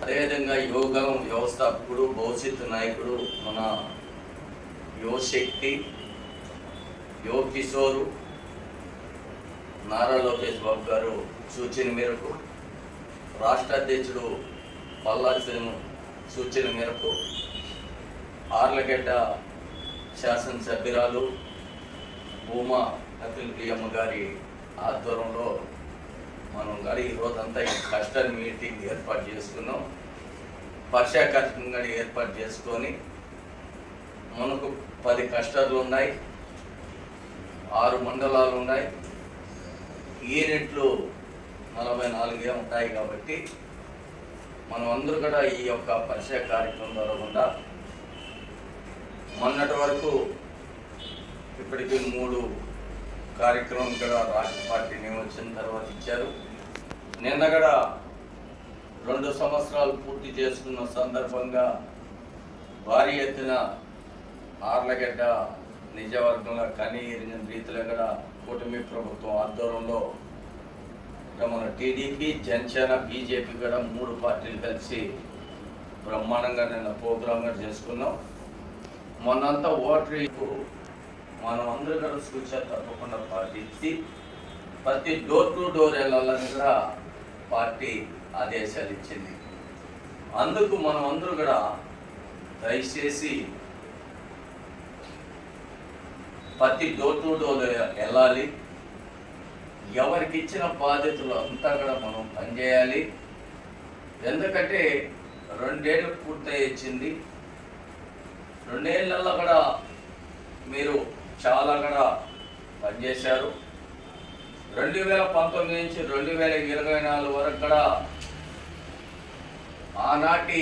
అదేవిధంగా యోగం వ్యవస్థాపకుడు, భవిష్యత్తు నాయకుడు, మన యువశక్తి, యువ కిషోరు నారా లోకేష్ బాబు గారు సూచన మేరకు, రాష్ట్ర అధ్యక్షుడు పల్లాసేను సూచన మేరకు, ఆర్లగడ్డ శాసనసభ్యురాలు భూమా అఖిల్ ప్రియమ్మ గారి ఆధ్వర్యంలో మనం గారి ఈరోజంతా ఈ కస్టర్ మీటింగ్ ఏర్పాటు చేసుకున్నాం. వర్షాకాలంగా ఏర్పాటు చేసుకొని మనకు 10 కస్టర్లు ఉన్నాయి, 6 మండలాలు ఉన్నాయి, యూనిట్లు 44 ఉంటాయి. కాబట్టి మనం అందరూ కూడా ఈ యొక్క పరిచయ కార్యక్రమం జరగకుండా మొన్నటి వరకు ఇప్పటికీ 3 కార్యక్రమం కూడా రాష్ట్ర పార్టీ వచ్చిన తర్వాత ఇచ్చారు. నిన్న కూడా 2 సంవత్సరాలు పూర్తి చేసుకున్న సందర్భంగా భారీ ఎత్తున ఆర్లగడ్డ నిజవర్గంలో కనీ ఎరిగిన రీతిలో కూడా కూటమి ప్రభుత్వం ఆధ్వర్యంలో మన టీడీపీ, జనసేన, బీజేపీ కూడా 3 పార్టీలు కలిసి బ్రహ్మాండంగా నిన్న ప్రోగ్రాంగా చేసుకున్నాం. మొన్నంతా ఓటర్లకు మనం అందరూ కూడా సూచన తప్పకుండా పాటించి ప్రతి డోర్ టు డోర్ వెళ్ళాలని కూడా పార్టీ ఆదేశాలు ఇచ్చింది. అందుకు మనం అందరూ కూడా దయచేసి ప్రతి డోర్ టు డోర్ వెళ్ళాలి. ఎవరికి ఇచ్చిన బాధ్యతలు అంతా కూడా మనం పనిచేయాలి. ఎందుకంటే 2 ఏళ్ళు పూర్తయి వచ్చింది. 2 ఏళ్ళల్లో కూడా మీరు చాలా కూడా పనిచేశారు. 2019 నుంచి 2024 వరకు కూడా ఆనాటి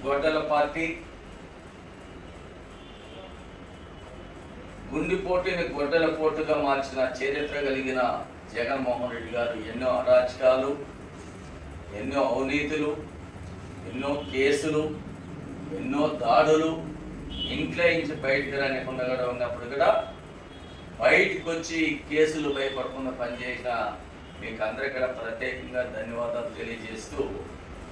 గొడ్డల పార్టీ గుండెపోటుని గొడ్డల పోటుగా మార్చిన చరిత్ర కలిగిన జగన్మోహన్ రెడ్డి గారు ఎన్నో అరాచకాలు, ఎన్నో అవినీతులు, ఎన్నో కేసులు, ఎన్నో దాడులు, ఇంట్లో నుంచి బయటకు రానికుండా కూడా ఉన్నప్పుడు కూడా బయటకు వచ్చి కేసులు భయపడకుండా పనిచేసిన మీకు అందరికీ కూడా ప్రత్యేకంగా ధన్యవాదాలు తెలియజేస్తూ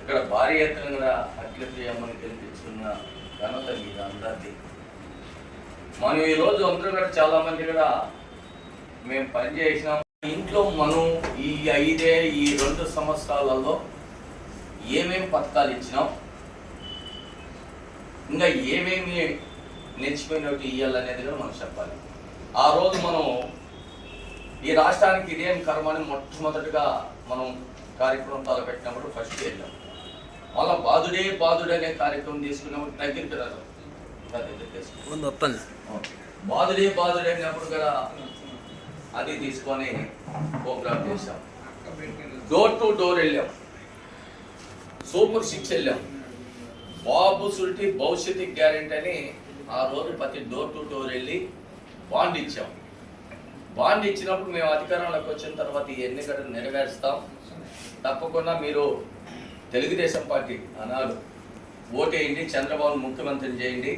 ఇక్కడ భారీ ఎత్తున కూడా అఖిల ప్రియమ్మని గెలిపించుకున్న ఘనత మీద అందరిది. మనం ఈరోజు అందరూ కూడా చాలామంది కూడా మేము పనిచేసినాం. ఇంట్లో మనం ఈ 2 సంవత్సరాలలో ఏమేమి పథకాలు ఇచ్చినాం, ఇంకా ఏమేమి నిలిచిపోయినట్టు ఇవ్వాలనేది కూడా మనం చెప్పాలి. ఆ రోజు మనం ఈ రాష్ట్రానికి ఇదేం కర్మని మొట్టమొదటిగా మనం కార్యక్రమం తలపెట్టినప్పుడు ఫస్ట్ వెళ్ళాం. మళ్ళీ బాధుడే అనే కార్యక్రమం తీసుకున్నప్పుడు దగ్గరికి రాదు, బాధుడే అన్నప్పుడు కూడా అది తీసుకొని ప్రోగ్రామ్ చేశాం. డోర్ టు డోర్ వెళ్ళాం, సూపర్ 6 వెళ్ళాం, బాబు సుల్టి భవిష్యత్తు గ్యారెంటీ అని ఆ రోజు ప్రతి డోర్ టు డోర్ వెళ్ళి బాండ్ ఇచ్చాం. బాండ్ ఇచ్చినప్పుడు మేము అధికారంలోకి వచ్చిన తర్వాత ఈ ఎన్నికలు నెరవేరుస్తాం, తప్పకుండా మీరు తెలుగుదేశం పార్టీ అనాడు ఓటేయండి, చంద్రబాబు ముఖ్యమంత్రిని చేయండి,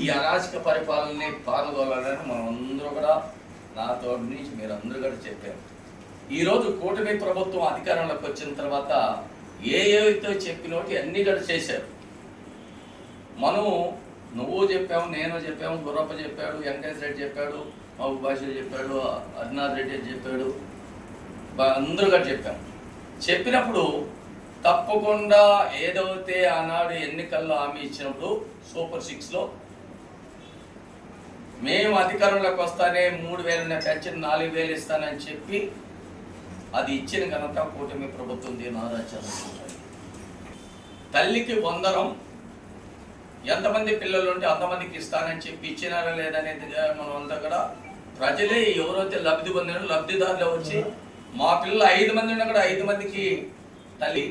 ఈ అరాచక పరిపాలనని పాల్గొనాలని మనం అందరూ కూడా నాతో నుంచి మీరు అందరూ కూడా చెప్పారు. ఈరోజు కూటమి ప్రభుత్వం అధికారంలోకి వచ్చిన తర్వాత ఏవైతే చెప్పినోటి అన్నీ కూడా చేశారు. మనము నువ్వు చెప్పాము, నేను చెప్పాము, గుర్రప్ప చెప్పాడు, వెంకటేశ్వర రెడ్డి చెప్పాడు, మహబూబ్ బాషా చెప్పాడు, అర్నాథ్ రెడ్డి చెప్పాడు, అందరూ కూడా చెప్పాము. చెప్పినప్పుడు తప్పకుండా ఏదైతే ఆనాడు ఎన్నికల్లో హామీ ఇచ్చినప్పుడు సూపర్ 6లో మేము అధికారంలోకి వస్తానే 3,000 పెన్షన్ 4,000 ఇస్తానని చెప్పి అది ఇచ్చిన ఘనత కూటమి ప్రభుత్వం దీని ఆరాచారం. తల్లికి 100 ఎంతమంది పిల్లలు ఉంటే అంతమందికి ఇస్తానని చెప్పి ఇచ్చినారా లేదనేది మనం అంతా కూడా ప్రజలే ఎవరైతే లబ్ధి పొందినారో లబ్ధిదారులు వచ్చి మా పిల్లలు 5 మంది ఉన్నా కూడా 5 మందికి తల్లి,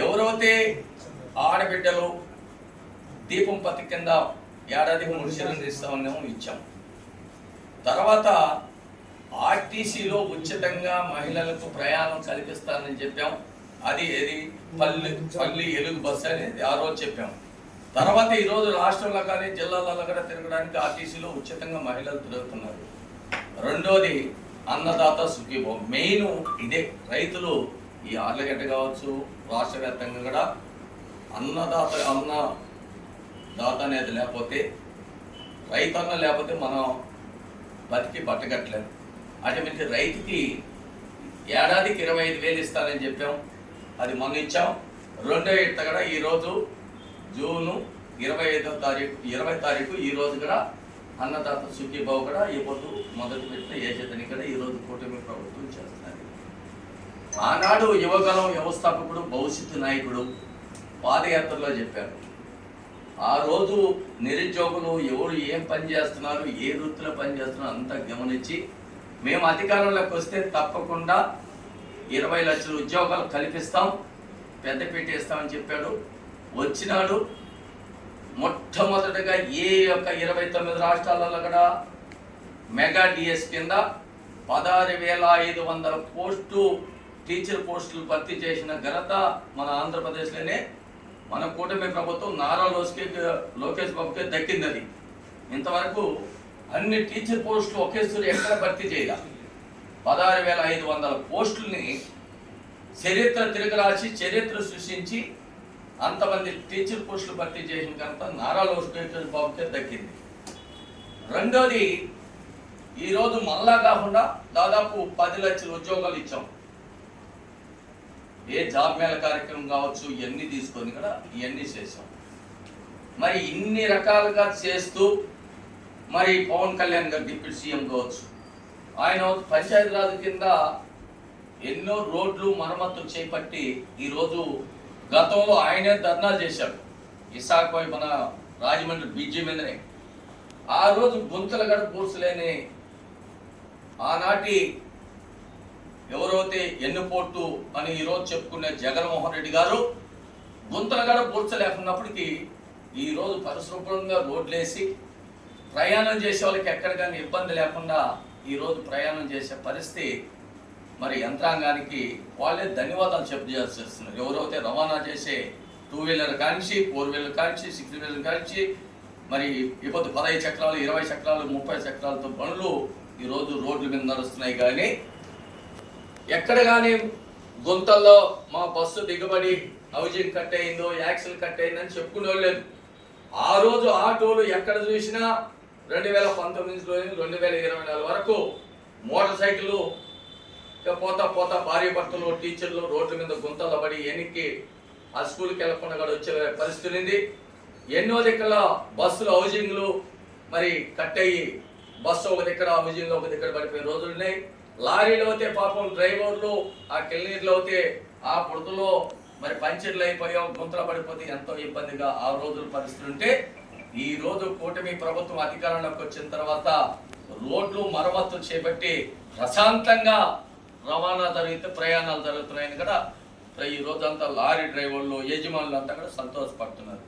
ఎవరైతే ఆడబిడ్డలు దీపం పథకం కింద ఏడాదికి 3 సిలిండర్లు ఇస్తామనేమో ఇచ్చాం. తర్వాత ఆర్టీసీలో ఉచితంగా మహిళలకు ప్రయాణం కల్పిస్తానని చెప్పాం. అది పల్లి ఎలుగు బస్సు అనేది ఆ రోజు చెప్పాం. తర్వాత ఈరోజు రాష్ట్రంలో కానీ జిల్లాలలో కూడా తిరగడానికి ఆర్టీసీలో ఉచితంగా మహిళలు తిరుగుతున్నారు. రెండోది అన్నదాత సుఖీభావం. మెయిన్ ఇదే, రైతులు ఈ ఆర్లగడ్డ కావచ్చు, రాష్ట్ర వ్యాప్తంగా కూడా అన్నదాత అనేది లేకపోతే, రైతన్న లేకపోతే మనం బతికి బట్టగట్టలేము. అటువంటి రైతుకి ఏడాదికి 25,000 ఇస్తానని చెప్పాం. అది మొన్న ఇచ్చాం. రెండో విడత కూడా ఈరోజు జూను 20 తారీఖు ఈరోజు కూడా అన్నదాత సుఖీబాబు కూడా ఈ పొద్దు మొదటి పెట్టిన ఏజెతని కూడా ఈరోజు కూటమి ప్రభుత్వం చేస్తున్నారు. ఆనాడు యువగలం వ్యవస్థాపకుడు, భవిష్యత్తు నాయకుడు పాదయాత్రలో చెప్పారు. ఆ రోజు నిరుద్యోగులు ఎవరు ఏం పని చేస్తున్నారు, ఏ వృత్తిలో పని చేస్తున్నారు అంతా గమనించి మేము అధికారంలోకి వస్తే తప్పకుండా 20 లక్షల ఉద్యోగాలు కల్పిస్తాం, పెద్దపీట ఇస్తామని చెప్పాడు. వచ్చినాడు. మొట్టమొదటిగా ఏ యొక్క 29 రాష్ట్రాలలో కూడా మెగా డిఎస్ కింద 16,500 టీచర్ పోస్టులు భర్తీ చేసిన ఘనత మన ఆంధ్రప్రదేశ్లోనే మన కూటమి ప్రభుత్వం నారా లోకేష్ బాబుకే దక్కింది. అది ఇంతవరకు అన్ని టీచర్ పోస్టులు ఒకేసారి ఎక్కడ భర్తీ చేయాల. 16,500 పోస్టుల్ని చరిత్ర తిరగరాసి చరిత్ర సృష్టించి అంతమంది టీచర్ పోస్టులు భర్తీ చేసిన ఘనత నారా లోకేష్ బాబుకే దక్కింది. రెండోది, ఈరోజు మళ్ళా కాకుండా దాదాపు 10 లక్షల ఉద్యోగాలు ఇచ్చాం. ఏ జాబ్ మేళ కార్యక్రమం కావచ్చు, ఇవన్నీ తీసుకొని కూడా ఇవన్నీ చేసాం. మరి ఇన్ని రకాలుగా చేస్తూ మరి పవన్ కళ్యాణ్ గారు డిప్యూటీ సీఎం కావచ్చు, ఆయన పంచాయతీరాజ్ కింద ఎన్నో రోడ్లు మరమ్మతులు చేపట్టి ఈరోజు గతంలో ఆయనే ధర్నా చేశాడు విశాఖపై మన రాజమండ్రి బ్రిడ్జి మీదనే. ఆ రోజు గుంతలు గడ పూడ్చలేని ఆనాటి ఎవరైతే ఎన్నుపోటు అని ఈరోజు చెప్పుకునే జగన్మోహన్ రెడ్డి గారు గుంతలు గడ పూడ్చలేకున్నప్పటికీ ఈరోజు పరిశుభ్రంగా రోడ్లేసి ప్రయాణం చేసే వాళ్ళకి ఎక్కడ కానీ ఇబ్బంది లేకుండా ఈరోజు ప్రయాణం చేసే పరిస్థితి మరి యంత్రాంగానికి వాళ్ళే ధన్యవాదాలు చెప్పాల్సి వస్తున్నారు. ఎవరైతే రవాణా చేసే 2 వీలర్ కానించి 4 వీలర్ కానించి 6 వీలర్ కానించి మరి ఇప్పుడు 15 చక్రాలు 20 చక్రాలు 30 చక్రాలతో బండ్లు ఈరోజు రోడ్ల మీద నడుస్తున్నాయి. కానీ ఎక్కడ కానీ గుంతల్లో మా బస్సు దిగబడి హౌజింగ్ కట్ అయిందో, యాక్సిల్ కట్ అయిందని చెప్పుకునే లేదు. ఆ రోజు ఆటోలు ఎక్కడ చూసినా 2019 నుంచి 2024 వరకు మోటార్ సైకిళ్ళు పోతా భార్య భర్తలు టీచర్లు రోడ్ల మీద గుంతల్లో పడి ఎన్నికి ఆ స్కూల్కి వెళ్ళకుండా కూడా వచ్చే పరిస్థితి ఉంది. ఎన్నో దగ్గర బస్సులు హౌజింగ్లు మరి కట్ అయ్యి బస్సు ఒక దగ్గర హౌజింగ్లో ఒక దగ్గర పడిపోయిన రోజులు ఉన్నాయి. లారీలో అయితే పాపం డ్రైవర్లు ఆ కిల్నీర్లో అయితే ఆ బుడతలో మరి పంచర్లు అయిపోయాం, గుంతలు పడిపోతే ఎంతో ఇబ్బందిగా ఆ రోజుల పరిస్థితులు ఉంటే ఈ రోజు కూటమి ప్రభుత్వం అధికారంలోకి వచ్చిన తర్వాత రోడ్లు మరమ్మతులు చేపట్టి ప్రశాంతంగా రవాణా జరిగితే ప్రయాణాలు జరుగుతున్నాయని కూడా ఈ రోజంతా లారీ డ్రైవర్లు యజమానులు అంతా కూడా సంతోషపడుతున్నారు.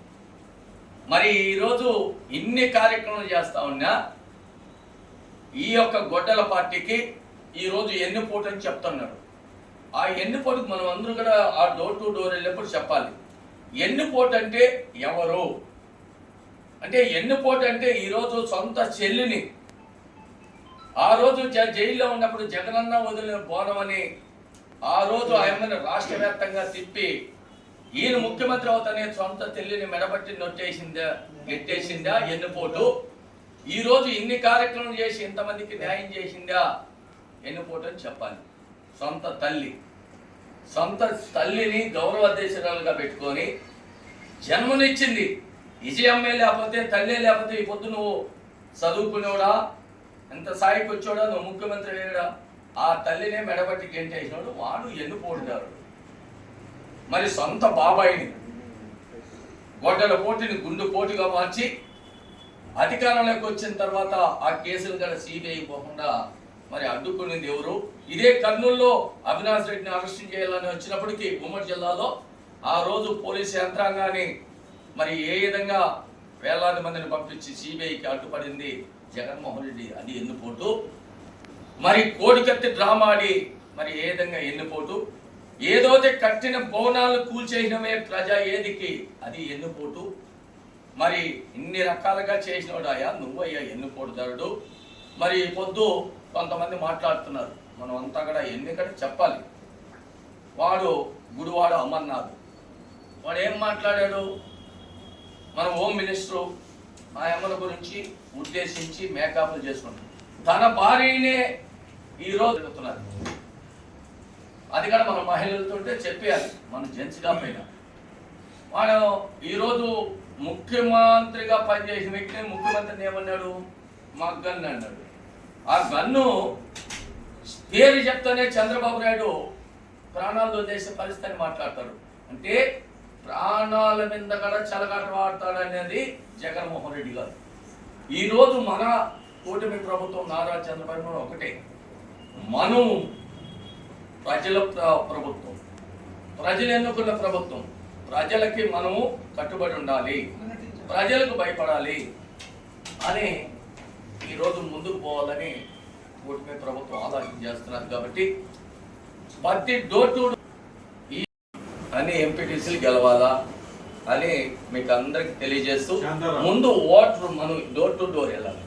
మరి ఈరోజు ఇన్ని కార్యక్రమాలు చేస్తా ఉన్నా ఈ యొక్క గొడ్డల పార్టీకి ఈరోజు ఎన్నుపోటు అని చెప్తున్నాడు. ఆ ఎన్నుపోటుకు మనం అందరూ కూడా ఆ డోర్ టు డోర్ వెళ్ళినప్పుడు చెప్పాలి. ఎన్నుపోటు అంటే ఎవరు అంటే, ఎన్నుపోటు అంటే ఈరోజు సొంత చెల్లిని ఆ రోజు జైల్లో ఉన్నప్పుడు జగనన్న వదిలిన బోనం అని ఆ రోజు ఆయనని రాష్ట్ర వ్యాప్తంగా తిప్పి ఈయన ముఖ్యమంత్రి అవుతానే సొంత చెల్లిని మెడబట్టి గెట్టేసిందా ఎన్నుపోటు. ఈరోజు ఇన్ని కార్యక్రమం చేసి ఇంతమందికి న్యాయం చేసిందా ఎన్నుపోటు అని చెప్పాలి. సొంత తల్లిని గౌరవ అధ్యక్షురాలుగా పెట్టుకొని జన్మనిచ్చింది. విజయమ్మే లేకపోతే తల్లి లేకపోతే ఈ పొద్దు నువ్వు చదువుకునేవాడా, ఎంత స్థాయికి వచ్చాడా, నువ్వు ముఖ్యమంత్రి అయ్యాడా? ఆ తల్లినే మెడబట్టి గెంటేసినాడు వాడు ఎన్నుపోటుదారుడు. మరి సొంత బాబాయిని గొడ్డల పోటీని గుండు పోటుగా మార్చి అధికారంలోకి వచ్చిన తర్వాత ఆ కేసులు కూడా సిబిఐ పోకుండా మరి అడ్డుకునేది ఎవరు? ఇదే కర్నూలులో అవినాష్ రెడ్డిని అరెస్ట్ చేయాలని వచ్చినప్పటికీ ఉమ్మడి జిల్లాలో ఆ రోజు పోలీసు యంత్రాంగాన్ని మరి ఏ విధంగా వేలాది మందిని పంపించి సిబిఐకి అడ్డుపడింది జగన్మోహన్ రెడ్డి. అది ఎన్నుపోటు. మరి కోడికత్తి డ్రామా ఆడి మరి ఏ విధంగా ఎన్నుపోటు. ఏదైతే కట్టిన భవనాలను కూల్చేసినవే ప్రజా ఏదికి అది ఎన్నుపోటు. మరి ఇన్ని రకాలుగా చేసినవాడాయా నువ్వయ్యా ఎన్నుపోటుదారుడు. మరి పొద్దు కొంతమంది మాట్లాడుతున్నారు, మనం అంతా కూడా ఎన్నికని చెప్పాలి. వాడు గుడివాడ అమర్నాథ్. వాడు ఏం మాట్లాడాడు? మన హోమ్ మినిస్టరు ఆ అమ్మల గురించి ఉద్దేశించి మేకప్లు చేసుకుంటాడు. తన భార్యనే ఈరోజు చెప్తున్నారు. అది కూడా మన మహిళలతో చెప్పేయాలి, మన జెంట్స్ కాకపోయినా. వాడు ఈరోజు ముఖ్యమంత్రిగా పనిచేసిన వ్యక్తిని ముఖ్యమంత్రిని ఏమన్నాడు? మా గన్ను అన్నాడు. ఆ గన్ను పేరు చెప్తానే చంద్రబాబు నాయుడు ప్రాణాలతో చేసే పరిస్థితిని మాట్లాడతాడు. అంటే ప్రాణాల మీద కూడా చెలగాట వాడతాడు అనేది జగన్మోహన్ రెడ్డి గారు. ఈరోజు మన కూటమి ప్రభుత్వం నారా చంద్రబాబు నాయుడు ఒకటే, మనం ప్రజల ప్రభుత్వం, ప్రజలు ఎన్నుకున్న ప్రభుత్వం, ప్రజలకి మనము కట్టుబడి ఉండాలి, ప్రజలకు భయపడాలి అని ఈరోజు ముందుకు పోవాలని కూటమి ప్రభుత్వం ఆలోచన చేస్తున్నారు. కాబట్టి ప్రతి డోర్ టు అని ఎంపీటీసీలు గెలవాలా అని మీకు అందరికి తెలియజేస్తూ ముందు ఓటర్ మనం డోర్ టు డోర్ వెళ్ళాలి.